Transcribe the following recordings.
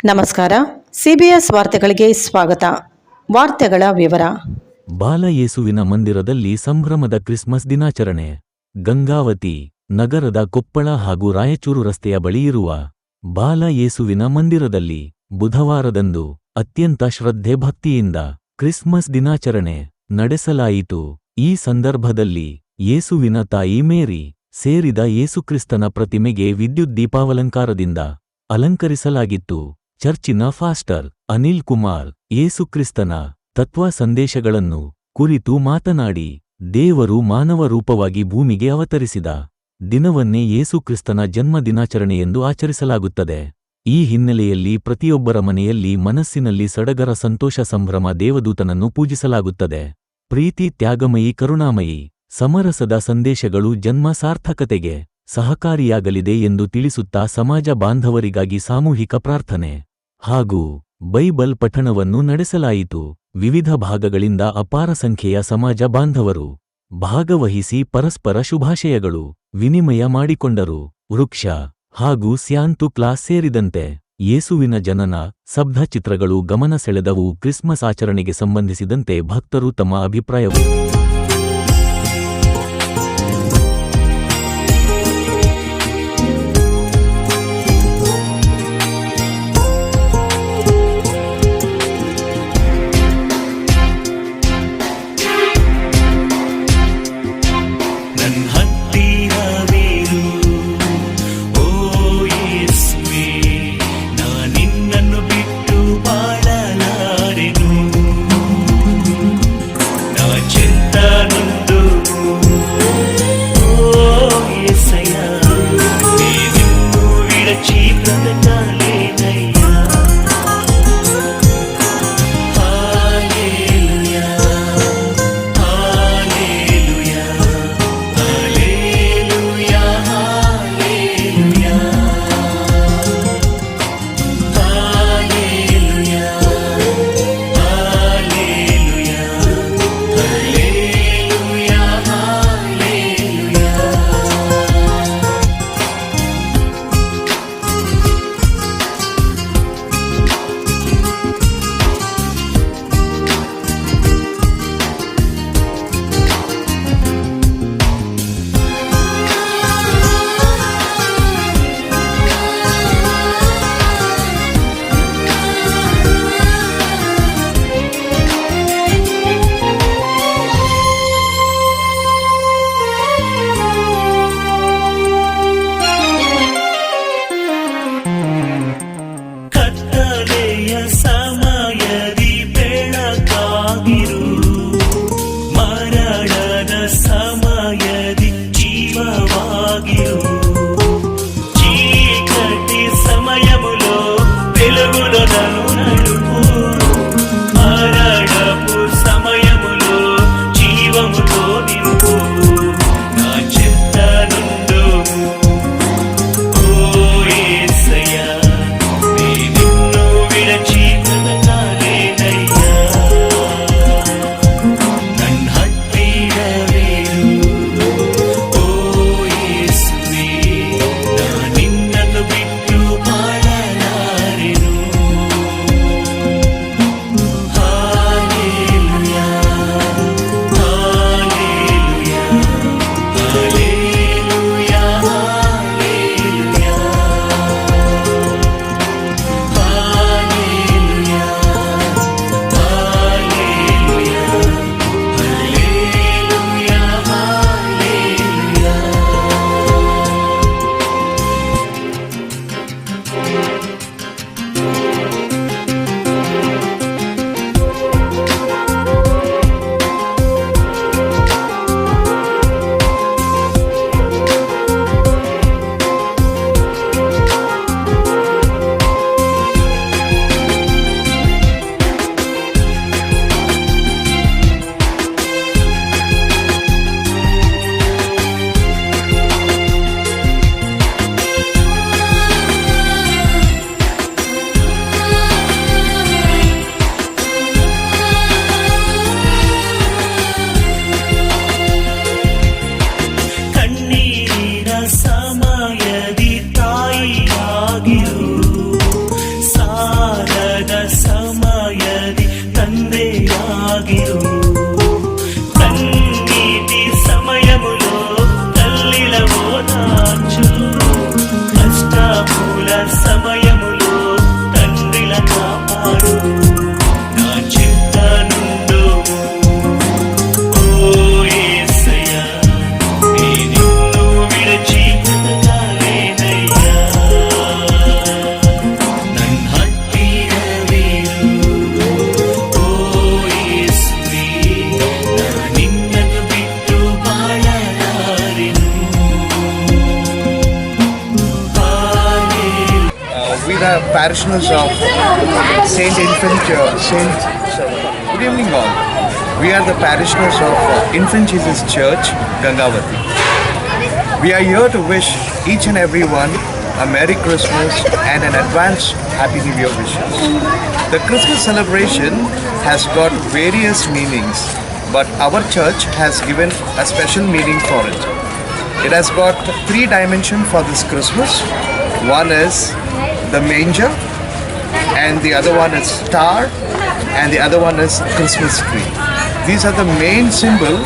ನಮಸ್ಕಾರ. ಸಿಬಿಎಸ್ ವಾರ್ತೆಗಳಿಗೆ ಸ್ವಾಗತ. ವಾರ್ತೆಗಳ ವಿವರ. ಬಾಲಯೇಸುವಿನ ಮಂದಿರದಲ್ಲಿ ಸಂಭ್ರಮದ ಕ್ರಿಸ್ಮಸ್ ದಿನಾಚರಣೆ. ಗಂಗಾವತಿ ನಗರದ ಕೊಪ್ಪಳ ಹಾಗೂ ರಾಯಚೂರು ರಸ್ತೆಯ ಬಳಿ ಇರುವ ಬಾಲಯೇಸುವಿನ ಮಂದಿರದಲ್ಲಿ ಬುಧವಾರದಂದು ಅತ್ಯಂತ ಶ್ರದ್ಧೆ ಭಕ್ತಿಯಿಂದ ಕ್ರಿಸ್ಮಸ್ ದಿನಾಚರಣೆ ನಡೆಸಲಾಯಿತು. ಈ ಸಂದರ್ಭದಲ್ಲಿ ಯೇಸುವಿನ ತಾಯಿ ಮೇರಿ ಸೇರಿದ ಯೇಸುಕ್ರಿಸ್ತನ ಪ್ರತಿಮೆಗೆ ವಿದ್ಯುತ್ ದೀಪಾಲಂಕಾರದಿಂದ ಅಲಂಕರಿಸಲಾಗಿತ್ತು. ಚರ್ಚಿನ ಫಾಸ್ಟರ್ ಅನಿಲ್ ಕುಮಾರ್ ಯೇಸುಕ್ರಿಸ್ತನ ತತ್ವ ಸಂದೇಶಗಳನ್ನು ಕುರಿತು ಮಾತನಾಡಿ, ದೇವರು ಮಾನವ ರೂಪವಾಗಿ ಭೂಮಿಗೆ ಅವತರಿಸಿದ ದಿನವನ್ನೇ ಯೇಸುಕ್ರಿಸ್ತನ ಜನ್ಮ ದಿನಾಚರಣೆಯೆಂದು ಆಚರಿಸಲಾಗುತ್ತದೆ. ಈ ಹಿನ್ನೆಲೆಯಲ್ಲಿ ಪ್ರತಿಯೊಬ್ಬರ ಮನೆಯಲ್ಲಿ ಮನಸ್ಸಿನಲ್ಲಿ ಸಡಗರ ಸಂತೋಷ ಸಂಭ್ರಮ ದೇವದೂತನನ್ನು ಪೂಜಿಸಲಾಗುತ್ತದೆ. ಪ್ರೀತಿ, ತ್ಯಾಗಮಯಿ, ಕರುಣಾಮಯಿ, ಸಮರಸದ ಸಂದೇಶಗಳು ಜನ್ಮ ಸಾರ್ಥಕತೆಗೆ ಸಹಕಾರಿಯಾಗಲಿದೆ ಎಂದು ತಿಳಿಸುತ್ತಾ ಸಮಾಜ ಬಾಂಧವರಿಗಾಗಿ ಸಾಮೂಹಿಕ ಪ್ರಾರ್ಥನೆ ಹಾಗೂ ಬೈಬಲ್ ಪಠಣವನ್ನು ನಡೆಸಲಾಯಿತು. ವಿವಿಧ ಭಾಗಗಳಿಂದ ಅಪಾರ ಸಂಖ್ಯೆಯ ಸಮಾಜ ಬಾಂಧವರು ಭಾಗವಹಿಸಿ ಪರಸ್ಪರ ಶುಭಾಶಯಗಳು ವಿನಿಮಯ ಮಾಡಿಕೊಂಡರು. ವೃಕ್ಷ ಹಾಗೂ ಸ್ಯಾಂತು ಕ್ಲಾಸ್ ಸೇರಿದಂತೆ ಯೇಸುವಿನ ಜನನ ಸ್ತಬ್ಧ ಚಿತ್ರಗಳು ಗಮನ ಸೆಳೆದವು. ಕ್ರಿಸ್ಮಸ್ ಆಚರಣೆಗೆ ಸಂಬಂಧಿಸಿದಂತೆ ಭಕ್ತರು ತಮ್ಮ ಅಭಿಪ್ರಾಯವನ್ನು parishioners of Saint Infant Good evening all. We are the parishioners of Infant Jesus Church, Gangavati. We are here to wish each and every one a Merry Christmas and an advance Happy New Year wishes. The Christmas celebration has got various meanings, but our church has given a special meaning for it. It has got 3 dimensions for this Christmas. One is the manger, and the other one is star, and the other one is Christmas tree. These are the main symbol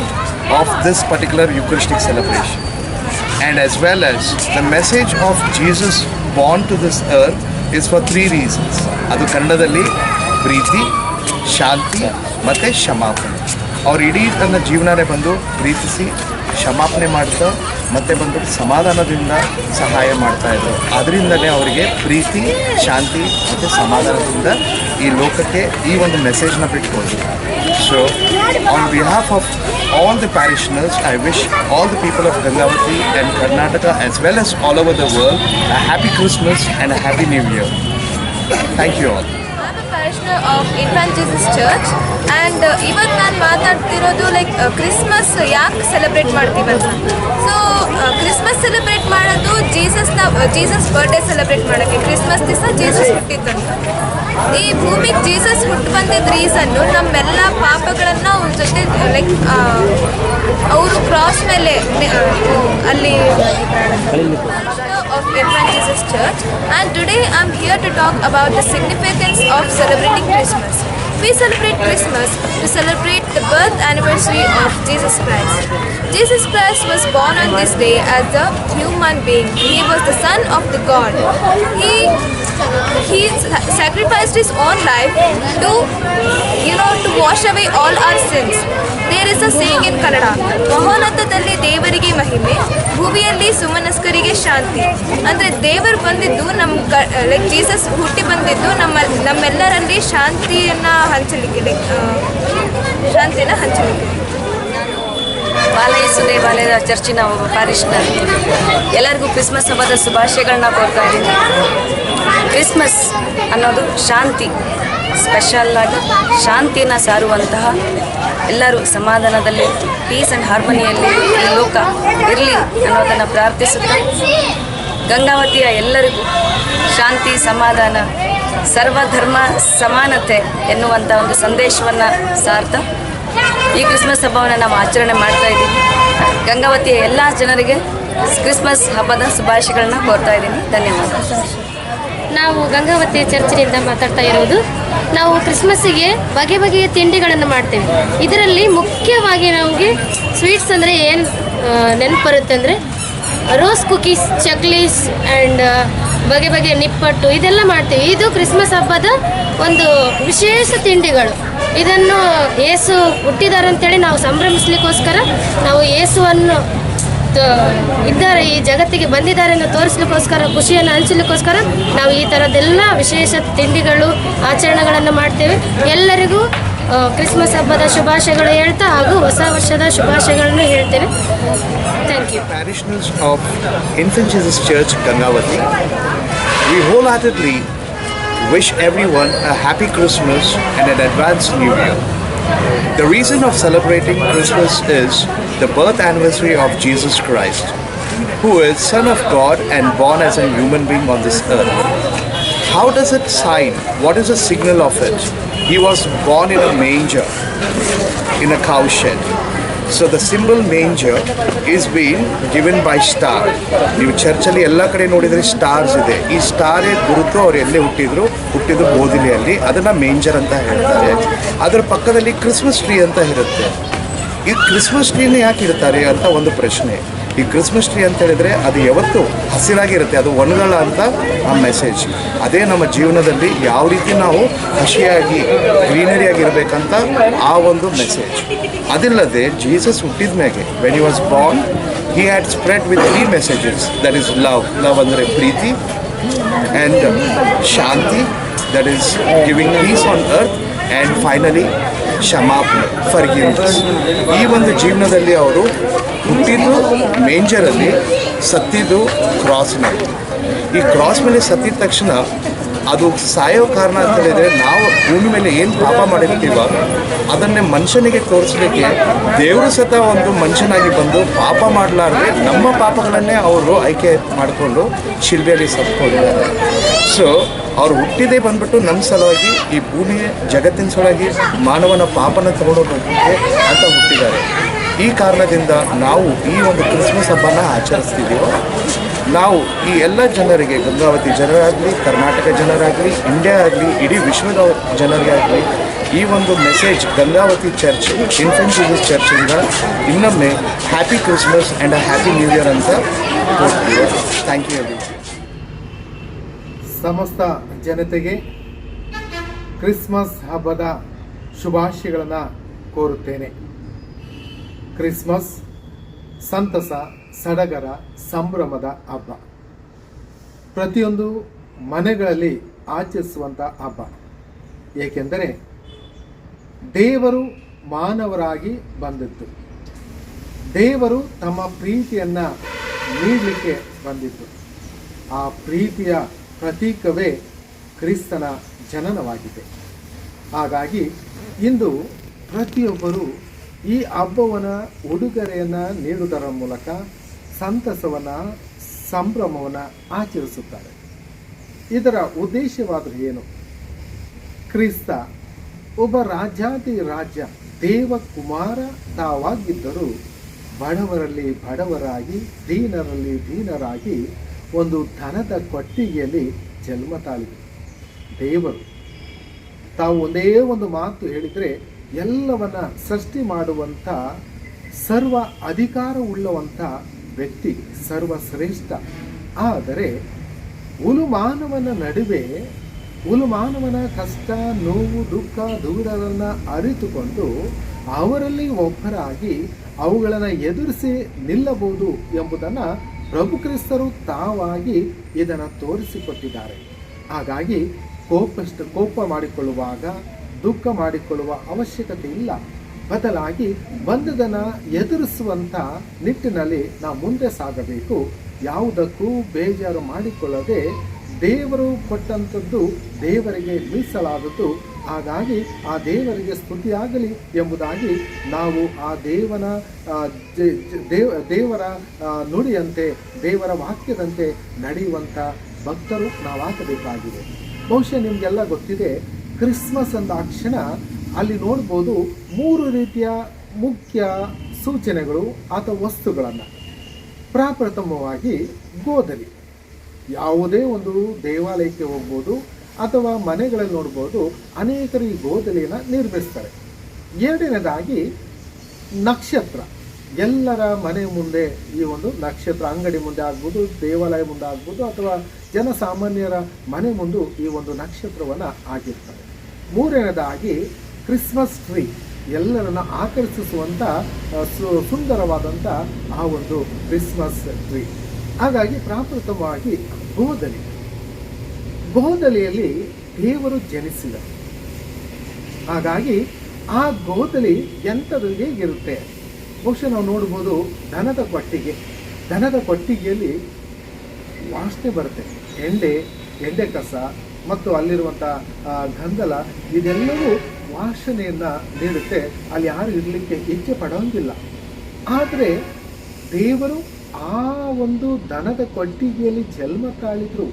of this particular Eucharistic celebration. And as well as the message of Jesus born to this earth is for 3 reasons. ಅದು ಕನ್ನಡದಲ್ಲಿ ಪ್ರೀತಿ, ಶಾಂತಿ ಮತ್ತು ಕ್ಷಮಾಪಣೆ. ಅವ್ರು ಇಡೀ ತನ್ನ ಜೀವನನೇ ಬಂದು ಪ್ರೀತಿಸಿ ಕ್ಷಮಾಪಣೆ ಮಾಡ್ತಾ ಮತ್ತೆ ಬಂದು ಸಮಾಧಾನದಿಂದ ಸಹಾಯ ಮಾಡ್ತಾಯಿದ್ರು. ಅದರಿಂದಲೇ ಅವರಿಗೆ ಪ್ರೀತಿ, ಶಾಂತಿ ಮತ್ತು ಸಮಾಧಾನದಿಂದ ಈ ಲೋಕಕ್ಕೆ ಈ ಒಂದು ಮೆಸೇಜ್ನ ಬಿಟ್ಕೊಂಡು. So on behalf of all the parishioners, I wish all the people of Gangavati and Karnataka as well as all over the world a happy Christmas and a happy New Year. Thank you all. I'm a parishioner of Infant Jesus Church and ಇವತ್ತು ನಾನು ಮಾತಾಡ್ತಿರೋದು Christmas ಯಾಕೆ celebrate ಮಾಡ್ತೀವಂತ. So Christmas celebrate ಮಾಡೋದು Jesus birthday celebrate ಮಾಡೋಕ್ಕೆ. Christmas ದಿವಸ Jesus ಹುಟ್ಟಿದ್ದಂತ. ಈ ಭೂಮಿಗೆ ಜೀಸಸ್ ಹುಟ್ಟು ಬಂದಿದ್ದ ರೀಸನ್ನು ನಮ್ಮೆಲ್ಲ ಪಾಪಗಳನ್ನು ಅವ್ರ ಜೊತೆ ಅವರು ಕ್ರಾಸ್ ಮೇಲೆ ಅಲ್ಲಿ of Infant Jesus Church, and today I'm here to talk about the significance of celebrating Christmas. We celebrate Christmas to celebrate the birth anniversary of Jesus Christ. Jesus Christ was born on this day as a human being. He was the son of the God. He sacrificed his own life to wash away all our sins. There is a saying in Kannada, ಮಹೋನ್ನತದಲ್ಲಿ ದೇವರಿಗೆ ಮಹಿಮೆ, ಭೂಮಿಯಲ್ಲಿ ಸುಮನಸ್ಕರಿಗೆ ಶಾಂತಿ. ಅಂದರೆ ದೇವರು ಬಂದಿದ್ದು Jesus ಹುಟ್ಟಿ ಬಂದಿದ್ದು ನಮ್ಮೆಲ್ಲರಲ್ಲಿ ಶಾಂತಿಯನ್ನು ಹಂಚಲಿಕ್ಕೆ. ಬಾಲಯೇಸು ದೇವಾಲಯದ ಚರ್ಚಿನ ಒಬ್ಬ ಪ್ಯಾರಿಷನರ್. ಎಲ್ಲರಿಗೂ ಕ್ರಿಸ್ಮಸ್ ಹಬ್ಬದ ಶುಭಾಶಯಗಳನ್ನ ಕೋರ್ತಾ ಇದ್ದೀನಿ. ಕ್ರಿಸ್ಮಸ್ ಅನ್ನೋದು ಶಾಂತಿ, ಸ್ಪೆಷಲ್ಲಾಗಿ ಶಾಂತಿಯನ್ನು ಸಾರುವಂತಹ, ಎಲ್ಲರೂ ಸಮಾಧಾನದಲ್ಲಿ ಪೀಸ್ ಆ್ಯಂಡ್ ಹಾರ್ಮನಿಯಲ್ಲಿ ಈ ಲೋಕ ಇರಲಿ ಅನ್ನೋದನ್ನು ಪ್ರಾರ್ಥಿಸುತ್ತಾ, ಗಂಗಾವತಿಯ ಎಲ್ಲರಿಗೂ ಶಾಂತಿ, ಸಮಾಧಾನ, ಸರ್ವಧರ್ಮ ಸಮಾನತೆ ಎನ್ನುವಂಥ ಒಂದು ಸಂದೇಶವನ್ನು ಸಾರ್ತಾ ಈ ಕ್ರಿಸ್ಮಸ್ ಹಬ್ಬವನ್ನು ನಾವು ಆಚರಣೆ ಮಾಡ್ತಾ ಇದ್ದೀವಿ. ಗಂಗಾವತಿಯ ಎಲ್ಲ ಜನರಿಗೆ ಕ್ರಿಸ್ಮಸ್ ಹಬ್ಬದ ಶುಭಾಶಯಗಳನ್ನ ಕೋರ್ತಾ ಇದ್ದೀನಿ. ಧನ್ಯವಾದ. ನಾವು ಗಂಗಾವತಿ ಚರ್ಚಿನಿಂದ ಮಾತಾಡ್ತಾ ಇರೋದು. ನಾವು ಕ್ರಿಸ್ಮಸ್ಸಿಗೆ ಬಗೆ ಬಗೆಯ ತಿಂಡಿಗಳನ್ನು ಮಾಡ್ತೇವೆ. ಇದರಲ್ಲಿ ಮುಖ್ಯವಾಗಿ ನಮಗೆ ಸ್ವೀಟ್ಸ್ ಅಂದರೆ ಏನು ನೆನಪು ಬರುತ್ತೆ ಅಂದರೆ ರೋಸ್ ಕುಕೀಸ್, ಚಕ್ಲೀಸ್ ಆ್ಯಂಡ್ ಬಗೆ ಬಗೆಯ ನಿಪ್ಪಟ್ಟು ಇದೆಲ್ಲ ಮಾಡ್ತೀವಿ. ಇದು ಕ್ರಿಸ್ಮಸ್ ಹಬ್ಬದ ಒಂದು ವಿಶೇಷ ತಿಂಡಿಗಳು. ಇದನ್ನು ಯೇಸು ಹುಟ್ಟಿದ್ದಾರೆ ಅಂತೇಳಿ ನಾವು ಸಂಭ್ರಮಿಸ್ಲಿಕ್ಕೋಸ್ಕರ, ನಾವು ಯೇಸುವನ್ನು ಇದ್ದಾರೆ, ಈ ಜಗತ್ತಿಗೆ ಬಂದಿದ್ದಾರೆ ಎಂದು ತೋರಿಸ್ಲಿಕ್ಕೋಸ್ಕರ, ಖುಷಿಯನ್ನು ಹಂಚಲಿಕ್ಕೋಸ್ಕರ ನಾವು ಈ ಥರದ್ದೆಲ್ಲ ವಿಶೇಷ ತಿಂಡಿಗಳು, ಆಚರಣೆಗಳನ್ನು ಮಾಡ್ತೇವೆ. ಎಲ್ಲರಿಗೂ ಕ್ರಿಸ್ಮಸ್ ಹಬ್ಬದ ಶುಭಾಶಯಗಳು ಹೇಳ್ತಾ ಹಾಗೂ ಹೊಸ ವರ್ಷದ ಶುಭಾಶಯಗಳನ್ನು ಹೇಳ್ತೇನೆ. Thank you. Parishioners of Infant Jesus Church, Gangavati, we wholeheartedly wish everyone a happy Christmas and an advanced New Year. The reason of celebrating Christmas is the birth anniversary of Jesus Christ, who is Son of God and born as a human being on this earth. How does it sign? What is the signal of it? He was born in a manger, in a cow shed. So the symbol manger is being given by star. ನೀವು ಚರ್ಚಲ್ಲಿ ಎಲ್ಲ ಕಡೆ ನೋಡಿದರೆ stars ಇದೆ. ಈ ಸ್ಟಾರೇ ಗುರುತು ಅವ್ರು ಎಲ್ಲೇ ಹುಟ್ಟಿದ್ದು ಬೋಧಿಲಿಯಲ್ಲಿ, ಅದನ್ನು ಮೇಂಜರ್ ಅಂತ ಹೇಳ್ತಾರೆ. ಅದರ ಪಕ್ಕದಲ್ಲಿ ಕ್ರಿಸ್ಮಸ್ ಟ್ರೀ ಅಂತ ಇರುತ್ತೆ. ಈ ಕ್ರಿಸ್ಮಸ್ ಟ್ರೀನೇ ಯಾಕೆ ಇಡ್ತಾರೆ ಅಂತ ಒಂದು ಪ್ರಶ್ನೆ. ಈ ಕ್ರಿಸ್ಮಸ್ ಟ್ರೀ ಅಂತ ಹೇಳಿದರೆ ಅದು ಯಾವತ್ತೂ ಹಸಿರಾಗಿರುತ್ತೆ, ಅದು ಒಣಗಲ್ಲ ಅಂತ ಆ ಮೆಸೇಜ್. ಅದೇ ನಮ್ಮ ಜೀವನದಲ್ಲಿ ಯಾವ ರೀತಿ ನಾವು ಹಸಿಯಾಗಿ ಗ್ರೀನರಿಯಾಗಿರ್ಬೇಕಂತ ಆ ಒಂದು ಮೆಸೇಜ್. ಅದಿಲ್ಲದೆ ಜೀಸಸ್ ಹುಟ್ಟಿದ ಮ್ಯಾಗೆ when he was Born he had spread with 3 messages, that is love ಅಂದರೆ ಪ್ರೀತಿ, and shanti, that is giving peace on earth, and finally ಕ್ಷಮಾಪಣೆ, ಫರ್ಗಿವ್ನೆಸ್. ಈ ಒಂದು ಜೀವನದಲ್ಲಿ ಅವರು ಹುಟ್ಟಿದ್ದು ಮೇಂಜರಲ್ಲಿ, ಸತ್ತಿದ್ದು ಕ್ರಾಸ್ ಮೇಲೆ. ಈ ಕ್ರಾಸ್ ಮೇಲೆ ಸತ್ತಿದ ತಕ್ಷಣ ಅದು ಸಾಯೋ ಕಾರಣ ಅಂತ ಹೇಳಿದರೆ ನಾವು ಭೂಮಿ ಮೇಲೆ ಏನು ಪಾಪ ಮಾಡಿರ್ತೀವ ಅದನ್ನೇ ಮನುಷ್ಯನಿಗೆ ತೋರಿಸ್ಲಿಕ್ಕೆ ದೇವರು ಸತ ಒಂದು ಮನುಷ್ಯನಾಗಿ ಬಂದು ಪಾಪ ಮಾಡಲಾರ್ದೆ ನಮ್ಮ ಪಾಪಗಳನ್ನೇ ಅವರು ಆಯ್ಕೆ ಮಾಡಿಕೊಂಡು ಶಿಲ್ಬೆಯಲ್ಲಿ ಸತ್ಕೊಂಡಿದ್ದಾರೆ. ಸೊ ಅವ್ರು ಹುಟ್ಟಿದೇ ಬಂದ್ಬಿಟ್ಟು ನಮ್ಮ ಸಲುವಾಗಿ ಈ ಭೂಮಿಯ ಜಗತ್ತಿನ ಸಲುವಾಗಿ ಮಾನವನ ಪಾಪನ ತಗೊಂಡೋಗೋಕ್ಕೆ ಅಂತ ಹುಟ್ಟಿದ್ದಾರೆ. ಈ ಕಾರಣದಿಂದ ನಾವು ಈ ಒಂದು ಕ್ರಿಸ್ಮಸ್ ಹಬ್ಬನ ಆಚರಿಸ್ತಿದ್ದೀವೋ, ನಾವು ಈ ಎಲ್ಲ ಜನರಿಗೆ, ಗಂಗಾವತಿ ಜನರಾಗಲಿ, ಕರ್ನಾಟಕ ಜನರಾಗಲಿ, ಇಂಡಿಯಾ ಆಗಲಿ, ಇಡೀ ವಿಶ್ವದ ಜನರಿಗೆ ಆಗಲಿ ಈ ಒಂದು message Gangavathi church, infant Jesus ಚರ್ಚಿಂದ ಇನ್ನೊಮ್ಮೆ happy Christmas and happy new year ಅಂತ ಕೊಡ್ತೀವಿ. Thank you every. ಸಮಸ್ತ ಜನತೆಗೆ ಕ್ರಿಸ್ಮಸ್ ಹಬ್ಬದ ಶುಭಾಶಯಗಳನ್ನು ಕೋರುತ್ತೇನೆ. ಕ್ರಿಸ್ಮಸ್ ಸಂತಸ, ಸಡಗರ, ಸಂಭ್ರಮದ ಹಬ್ಬ. ಪ್ರತಿಯೊಂದು ಮನೆಗಳಲ್ಲಿ ಆಚರಿಸುವಂಥ ಹಬ್ಬ. ಏಕೆಂದರೆ ದೇವರು ಮಾನವರಾಗಿ ಬಂದಿತ್ತು. ದೇವರು ತಮ್ಮ ಪ್ರೀತಿಯನ್ನು ನೀಡಲಿಕ್ಕೆ ಬಂದಿತ್ತು. ಆ ಪ್ರೀತಿಯ ಪ್ರತೀಕವೇ ಕ್ರಿಸ್ತನ ಜನನವಾಗಿದೆ. ಹಾಗಾಗಿ ಇಂದು ಪ್ರತಿಯೊಬ್ಬರು ಈ ಹಬ್ಬವನ್ನು ಉಡುಗೊರೆಯನ್ನು ನೀಡುವುದರ ಮೂಲಕ ಸಂತಸವನ್ನು, ಸಂಭ್ರಮವನ್ನು ಆಚರಿಸುತ್ತಾರೆ. ಇದರ ಉದ್ದೇಶವಾದರೂ ಏನು? ಕ್ರಿಸ್ತ ಒಬ್ಬ ರಾಜಾದಿ ರಾಜ, ದೇವಕುಮಾರ ತಾವಾಗಿದ್ದರೂ ಬಡವರಲ್ಲಿ ಬಡವರಾಗಿ, ದೀನರಲ್ಲಿ ದೀನರಾಗಿ ಒಂದು ಧನದ ಕೊಟ್ಟಿಗೆಯಲ್ಲಿ ಜನ್ಮ ತಾಳಿದರು. ದೇವರು ತಾವು ಒಂದೇ ಒಂದು ಮಾತು ಹೇಳಿದರೆ ಎಲ್ಲವನ್ನ ಸೃಷ್ಟಿ ಮಾಡುವಂಥ ಸರ್ವ ಅಧಿಕಾರವುಳ್ಳವಂಥ ವ್ಯಕ್ತಿ, ಸರ್ವಶ್ರೇಷ್ಠ. ಆದರೆ ಉಲುಮಾನವನ ನಡುವೆ ಉಲುಮಾನವನ ಕಷ್ಟ, ನೋವು, ದುಃಖ, ದೂರರನ್ನು ಅರಿತುಕೊಂಡು ಅವರಲ್ಲಿ ಒಬ್ಬರಾಗಿ ಅವುಗಳನ್ನು ಎದುರಿಸಿ ನಿಲ್ಲಬಹುದು ಎಂಬುದನ್ನು ಪ್ರಭು ಕ್ರಿಸ್ತರು ತಾವಾಗಿ ಇದನ್ನು ತೋರಿಸಿಕೊಟ್ಟಿದ್ದಾರೆ. ಹಾಗಾಗಿ ಕೋಪ ಮಾಡಿಕೊಳ್ಳುವಾಗ, ದುಃಖ ಮಾಡಿಕೊಳ್ಳುವ ಅವಶ್ಯಕತೆ ಇಲ್ಲ. ಬದಲಾಗಿ ಬಂದದನ್ನು ಎದುರಿಸುವಂಥ ನಿಟ್ಟಿನಲ್ಲಿ ನಾವು ಮುಂದೆ ಸಾಗಬೇಕು. ಯಾವುದಕ್ಕೂ ಬೇಜಾರು ಮಾಡಿಕೊಳ್ಳದೆ ದೇವರು ಕೊಟ್ಟಂಥದ್ದು ದೇವರಿಗೆ ಮೀಸಲಾದದ್ದು. ಹಾಗಾಗಿ ಆ ದೇವರಿಗೆ ಸ್ತುತಿಯಾಗಲಿ ಎಂಬುದಾಗಿ ನಾವು ಆ ದೇವರ ನುಡಿಯಂತೆ, ದೇವರ ವಾಕ್ಯದಂತೆ ನಡೆಯುವಂಥ ಭಕ್ತರು ನಾವಾಗಬೇಕಾಗಿದೆ. ಬಹುಶಃ ನಿಮಗೆಲ್ಲ ಗೊತ್ತಿದೆ, ಕ್ರಿಸ್ಮಸ್ ಅಂದಾಕ್ಷಣ ಅಲ್ಲಿ ನೋಡ್ಬೋದು 3 ರೀತಿಯ ಮುಖ್ಯ ಸೂಚನೆಗಳು ಅಥವಾ ವಸ್ತುಗಳನ್ನು. ಪ್ರಪ್ರಥಮವಾಗಿ ಗೋಧಲಿ. ಯಾವುದೇ ಒಂದು ದೇವಾಲಯಕ್ಕೆ ಹೋಗ್ಬೋದು ಅಥವಾ ಮನೆಗಳಲ್ಲಿ ನೋಡ್ಬೋದು, ಅನೇಕರು ಈ ಗೋಧಲಿಯನ್ನು ನಿರ್ಮಿಸ್ತಾರೆ. ಎರಡನೇದಾಗಿ ನಕ್ಷತ್ರ. ಎಲ್ಲರ ಮನೆ ಮುಂದೆ ಈ ಒಂದು ನಕ್ಷತ್ರ, ಅಂಗಡಿ ಮುಂದೆ ಆಗ್ಬೋದು, ದೇವಾಲಯ ಮುಂದೆ ಆಗ್ಬೋದು, ಅಥವಾ ಜನಸಾಮಾನ್ಯರ ಮನೆ ಮುಂದೆ ಈ ಒಂದು ನಕ್ಷತ್ರವನ್ನು ಆಗಿರ್ತಾರೆ. ಮೂರನೇದಾಗಿ ಕ್ರಿಸ್ಮಸ್ ಟ್ರೀ. ಎಲ್ಲರನ್ನ ಆಕರ್ಷಿಸುವಂಥ ಸುಂದರವಾದಂಥ ಆ ಒಂದು ಕ್ರಿಸ್ಮಸ್ ಟ್ರೀ. ಹಾಗಾಗಿ ಪ್ರಪ್ರಥಮವಾಗಿ ಗೋಧಲಿಯಲ್ಲಿ ದೇವರು ಜನಿಸಿದರು. ಹಾಗಾಗಿ ಆ ಗೋಧಲಿ ಎಂಥದ್ದು, ಹೇಗಿರುತ್ತೆ? ಬಹುಶಃ ನಾವು ನೋಡ್ಬೋದು ದನದ ಕೊಟ್ಟಿಗೆಯಲ್ಲಿ ವಾಸನೆ ಬರುತ್ತೆ. ಎಂಡೆ ಕಸ ಮತ್ತು ಅಲ್ಲಿರುವಂಥ ಗಂಧಲ ಇದೆಲ್ಲವೂ ವಾಸನೆಯನ್ನು ನೀಡುತ್ತೆ. ಅಲ್ಲಿ ಯಾರು ಇರಲಿಕ್ಕೆ ಇಚ್ಛೆ ಪಡೋಂಗಿಲ್ಲ. ಆದರೆ ದೇವರು ಆ ಒಂದು ದನದ ಕೊಟ್ಟಿಗೆಯಲ್ಲಿ ಜನ್ಮ ತಾಳಿದ್ರು.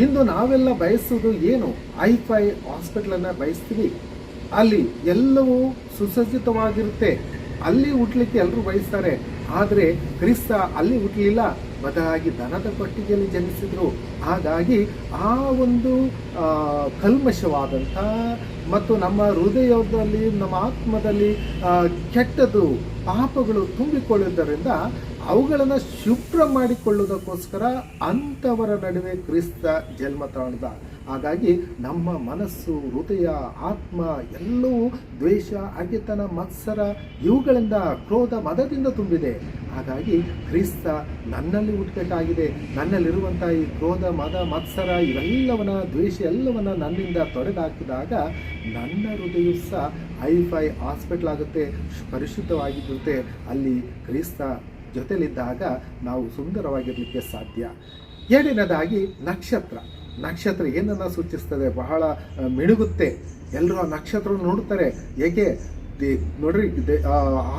ಇಂದು ನಾವೆಲ್ಲ ಬಯಸೋದು ಏನು? ಐಫೈ ಹಾಸ್ಪಿಟ್ಲನ್ನು ಬಯಸ್ತೀವಿ. ಅಲ್ಲಿ ಎಲ್ಲವೂ ಸುಸಜ್ಜಿತವಾಗಿರುತ್ತೆ. ಅಲ್ಲಿ ಹುಟ್ಟಲಿಕ್ಕೆ ಎಲ್ಲರೂ ಬಯಸ್ತಾರೆ. ಆದರೆ ಕ್ರಿಸ್ತ ಅಲ್ಲಿ ಹುಟ್ಟಲಿಲ್ಲ, ಬದಲಾಗಿ ದನದ ಕೊಟ್ಟಿಗೆಯಲ್ಲಿ ಜನಿಸಿದರು. ಹಾಗಾಗಿ ಆ ಒಂದು ಕಲ್ಮಶವಾದಂಥ ಮತ್ತು ನಮ್ಮ ಹೃದಯದಲ್ಲಿ, ನಮ್ಮ ಆತ್ಮದಲ್ಲಿ ಕೆಟ್ಟದ್ದು ಪಾಪಗಳು ತುಂಬಿಕೊಳ್ಳುವುದರಿಂದ ಅವುಗಳನ್ನು ಶುಭ್ರ ಮಾಡಿಕೊಳ್ಳುವುದಕ್ಕೋಸ್ಕರ ಅಂಥವರ ನಡುವೆ ಕ್ರಿಸ್ತ ಜನ್ಮ ತಾಳಿದ. ಹಾಗಾಗಿ ನಮ್ಮ ಮನಸ್ಸು, ಹೃದಯ, ಆತ್ಮ ಎಲ್ಲವೂ ದ್ವೇಷ, ಅಗೆತನ, ಮತ್ಸರ ಇವುಗಳಿಂದ, ಕ್ರೋಧ, ಮದದಿಂದ ತುಂಬಿದೆ. ಹಾಗಾಗಿ ಕ್ರಿಸ್ತ ನನ್ನಲ್ಲಿ ಹುಟ್ಟಬೇಕಾಗಿದೆ. ನನ್ನಲ್ಲಿರುವಂಥ ಈ ಕ್ರೋಧ, ಮದ, ಮತ್ಸರ ಇವೆಲ್ಲವನ್ನ, ದ್ವೇಷ ಎಲ್ಲವನ್ನ ನನ್ನಿಂದ ತೊಡೆದಾಕಿದಾಗ ನನ್ನ ಹೃದಯ ಸಹ ಐಫೈ ಹಾಸ್ಪಿಟ್ಲ್ ಆಗುತ್ತೆ, ಪರಿಶುದ್ಧವಾಗಿರುತ್ತೆ. ಅಲ್ಲಿ ಕ್ರಿಸ್ತ ಜೊತೆಲಿದ್ದಾಗ ನಾವು ಸುಂದರವಾಗಿರಲಿಕ್ಕೆ ಸಾಧ್ಯ. ಎರಡನೇದಾಗಿ ನಕ್ಷತ್ರ. ನಕ್ಷತ್ರ ಏನನ್ನು ಸೂಚಿಸ್ತದೆ? ಬಹಳ ಮಿಣುಗುತ್ತೆ. ಎಲ್ಲರೂ ಆ ನಕ್ಷತ್ರ ನೋಡ್ತಾರೆ. ಏಕೆ ನೋಡ್ರಿ,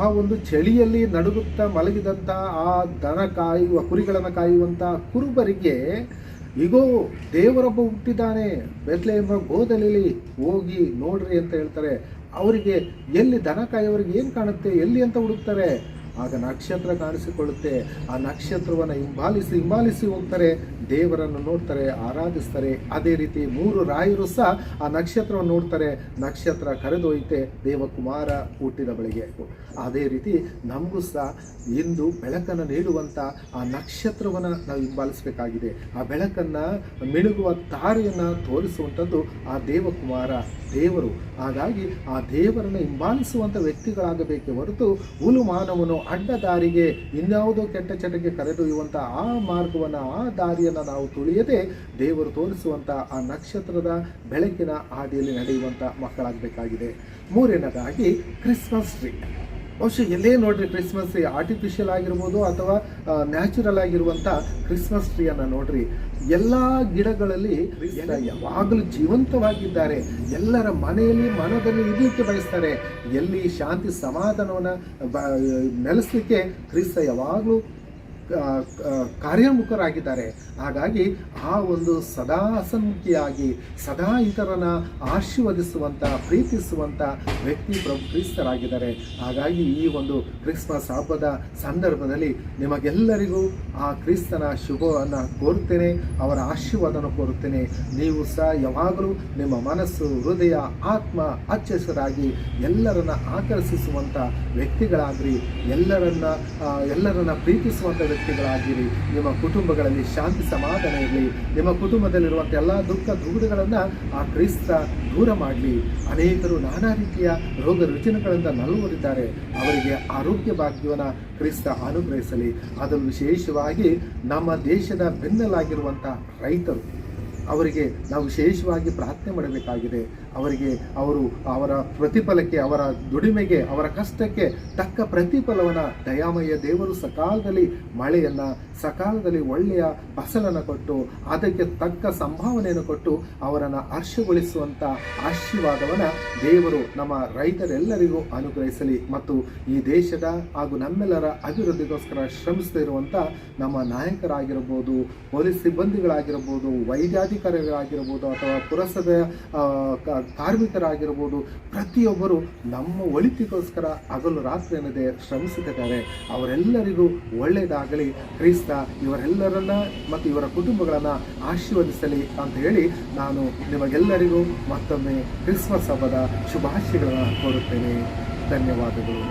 ಆ ಒಂದು ಚಳಿಯಲ್ಲಿ ನಡುಗುತ್ತಾ ಮಲಗಿದಂಥ ಆ ದನ ಕಾಯುವ ಕುರಿಗಳನ್ನು ಕಾಯುವಂಥ ಕುರುಬರಿಗೆ ಈಗೋ ದೇವರೊಬ್ಬ ಹುಟ್ಟಿದ್ದಾನೆ ಬೆತ್ಲೆಹೇಮ್ ಗೋದಲಿಲಿ, ಹೋಗಿ ನೋಡ್ರಿ ಅಂತ ಹೇಳ್ತಾರೆ. ಅವರಿಗೆ ಎಲ್ಲಿ ದನ ಕಾಯೋರಿಗೆ ಏನು ಕಾಣುತ್ತೆ, ಎಲ್ಲಿ ಅಂತ ಹುಡುಕ್ತಾರೆ. ಆಗ ನಕ್ಷತ್ರ ಕಾಣಿಸಿಕೊಳ್ಳುತ್ತೆ. ಆ ನಕ್ಷತ್ರವನ್ನು ಹಿಂಬಾಲಿಸಿ ಹೋಗ್ತಾರೆ, ದೇವರನ್ನು ನೋಡ್ತಾರೆ, ಆರಾಧಿಸ್ತಾರೆ. ಅದೇ ರೀತಿ 3 ರಾಯರು ಸಹ ಆ ನಕ್ಷತ್ರವನ್ನು ನೋಡ್ತಾರೆ. ನಕ್ಷತ್ರ ಕರೆದೊಯ್ತೆ ದೇವಕುಮಾರ ಹುಟ್ಟಿದ ಬಳಿಗೆ. ಅದೇ ರೀತಿ ನಮಗೂ ಸಹ ಇಂದು ಬೆಳಕನ್ನು ನೀಡುವಂಥ ಆ ನಕ್ಷತ್ರವನ್ನು ನಾವು ಹಿಂಬಾಲಿಸಬೇಕಾಗಿದೆ. ಆ ಬೆಳಕನ್ನು ಮಿಣುಗುವ ತಾರೆಯನ್ನು ತೋರಿಸುವಂಥದ್ದು ಆ ದೇವಕುಮಾರ ದೇವರು. ಹಾಗಾಗಿ ಆ ದೇವರನ್ನು ಹಿಂಬಾಲಿಸುವಂಥ ವ್ಯಕ್ತಿಗಳಾಗಬೇಕೇ ಹೊರತು ಹುಲು ಮಾನವನು ಅಡ್ಡ ದಾರಿಗೆ ಇನ್ಯಾವುದೋ ಕೆಟ್ಟ ಚಟಕ್ಕೆ ಕರೆದೊಯ್ಯುವಂಥ ಆ ಮಾರ್ಗವನ್ನು, ಆ ದಾರಿಯನ್ನು ನಾವು ತುಳಿಯದೆ ದೇವರು ತೋರಿಸುವಂಥ ಆ ನಕ್ಷತ್ರದ ಬೆಳಕಿನ ಹಾದಿಯಲ್ಲಿ ನಡೆಯುವಂಥ ಮಕ್ಕಳಾಗಬೇಕಾಗಿದೆ. 3ನೇದಾಗಿ ಕ್ರಿಸ್ಮಸ್ ಟ್ರೀ. ಬಹುಶಃ ಎಲ್ಲೇ ನೋಡ್ರಿ ಕ್ರಿಸ್ಮಸ್ ಟ್ರೀ, ಆರ್ಟಿಫಿಷಿಯಲ್ ಆಗಿರ್ಬೋದು ಅಥವಾ ನ್ಯಾಚುರಲ್ ಆಗಿರುವಂಥ ಕ್ರಿಸ್ಮಸ್ ಟ್ರೀಯನ್ನು ನೋಡ್ರಿ. ಎಲ್ಲ ಗಿಡಗಳಲ್ಲಿ ಯಾವಾಗಲೂ ಜೀವಂತವಾಗಿದ್ದಾರೆ. ಎಲ್ಲರ ಮನದಲ್ಲಿ ಇದಕ್ಕೆ ಬಯಸ್ತಾರೆ. ಎಲ್ಲಿ ಶಾಂತಿ ಸಮಾಧಾನವನ್ನು ನೆಲೆಸಲಿಕ್ಕೆ ಕ್ರಿಸ್ತ ಯಾವಾಗಲೂ ಕಾರ್ಯೋನ್ಮುಖರಾಗಿದ್ದಾರೆ. ಹಾಗಾಗಿ ಆ ಒಂದು ಸದಾ ಹಸನ್ಮುಖಿಯಾಗಿ ಸದಾ ಇತರನ ಆಶೀರ್ವದಿಸುವಂಥ ಪ್ರೀತಿಸುವಂಥ ವ್ಯಕ್ತಿ ಪ್ರಭು ಕ್ರಿಸ್ತರಾಗಿದ್ದಾರೆ. ಹಾಗಾಗಿ ಈ ಒಂದು ಕ್ರಿಸ್ಮಸ್ ಹಬ್ಬದ ಸಂದರ್ಭದಲ್ಲಿ ನಿಮಗೆಲ್ಲರಿಗೂ ಆ ಕ್ರಿಸ್ತನ ಶುಭವನ್ನು ಕೋರುತ್ತೇನೆ, ಅವರ ಆಶೀರ್ವಾದನ ಕೋರುತ್ತೇನೆ. ನೀವು ಸಹ ಯಾವಾಗಲೂ ನಿಮ್ಮ ಮನಸ್ಸು, ಹೃದಯ, ಆತ್ಮ ಅಚ್ಚರಿಸಿ ಎಲ್ಲರನ್ನ ಆಕರ್ಷಿಸುವಂಥ ವ್ಯಕ್ತಿಗಳಾಗಿರಿ, ಎಲ್ಲರನ್ನ ಪ್ರೀತಿಸುವಂಥ ವ್ಯಕ್ತಿಗಳಾಗಿರಿ. ನಿಮ್ಮ ಕುಟುಂಬಗಳಲ್ಲಿ ಶಾಂತಿ ಸಮಾಧಾನ ಇರಲಿ. ನಿಮ್ಮ ಕುಟುಂಬದಲ್ಲಿರುವಂಥ ಎಲ್ಲ ದುಃಖ ದುಗುಡಗಳನ್ನು ಆ ಕ್ರಿಸ್ತ ದೂರ ಮಾಡಲಿ. ಅನೇಕರು ನಾನಾ ರೀತಿಯ ರೋಗ ರುಜಿನಗಳಿಂದ ನಲುವರಿದ್ದಾರೆ. ಅವರಿಗೆ ಆರೋಗ್ಯ ಭಾಗ್ಯವನ್ನು ಕ್ರಿಸ್ತ ಅನುಗ್ರಹಿಸಲಿ. ಅದನ್ನು ವಿಶೇಷವಾಗಿ ನಮ್ಮ ದೇಶದ ಬೆನ್ನೆಲಾಗಿರುವಂಥ ರೈತರು, ಅವರಿಗೆ ನಾವು ವಿಶೇಷವಾಗಿ ಪ್ರಾರ್ಥನೆ ಮಾಡಬೇಕಾಗಿದೆ. ಅವರ ಪ್ರತಿಫಲಕ್ಕೆ, ಅವರ ದುಡಿಮೆಗೆ, ಅವರ ಕಷ್ಟಕ್ಕೆ ತಕ್ಕ ಪ್ರತಿಫಲವನ್ನು ದಯಾಮಯ ದೇವರು ಸಕಾಲದಲ್ಲಿ ಮಳೆಯನ್ನು, ಸಕಾಲದಲ್ಲಿ ಒಳ್ಳೆಯ ಫಸಲನ್ನು ಕೊಟ್ಟು ಅದಕ್ಕೆ ತಕ್ಕ ಸಂಭಾವನೆಯನ್ನು ಕೊಟ್ಟು ಅವರನ್ನು ಹರ್ಷಗೊಳಿಸುವಂಥ ಆಶೀರ್ವಾದವನ್ನು ದೇವರು ನಮ್ಮ ರೈತರೆಲ್ಲರಿಗೂ ಅನುಗ್ರಹಿಸಲಿ. ಮತ್ತು ಈ ದೇಶದ ಹಾಗೂ ನಮ್ಮೆಲ್ಲರ ಅಭಿವೃದ್ಧಿಗೋಸ್ಕರ ಶ್ರಮಿಸ್ತಿರುವಂಥ ನಮ್ಮ ನಾಯಕರಾಗಿರ್ಬೋದು, ಪೊಲೀಸ್ ಸಿಬ್ಬಂದಿಗಳಾಗಿರ್ಬೋದು, ವೈದ್ಯಾಧಿಕಾರಿಗಳಾಗಿರ್ಬೋದು ಅಥವಾ ಪುರಸಭೆಯ ಕಾರ್ಮಿಕರಾಗಿರ್ಬೋದು, ಪ್ರತಿಯೊಬ್ಬರು ನಮ್ಮ ಒಳಿತಿಗೋಸ್ಕರ ಹಗಲು ರಾತ್ರಿ ಅನ್ನದೇ ಶ್ರಮಿಸುತ್ತಿದ್ದಾರೆ. ಅವರೆಲ್ಲರಿಗೂ ಒಳ್ಳೆಯದಾಗಲಿ. ಕ್ರಿಸ್ತ ಇವರೆಲ್ಲರನ್ನ ಮತ್ತು ಇವರ ಕುಟುಂಬಗಳನ್ನು ಆಶೀರ್ವದಿಸಲಿ ಅಂತ ಹೇಳಿ ನಾನು ನಿಮಗೆಲ್ಲರಿಗೂ ಮತ್ತೊಮ್ಮೆ ಕ್ರಿಸ್ಮಸ್ ಹಬ್ಬದ ಶುಭಾಶಯಗಳನ್ನು ಕೋರುತ್ತೇನೆ. ಧನ್ಯವಾದಗಳು.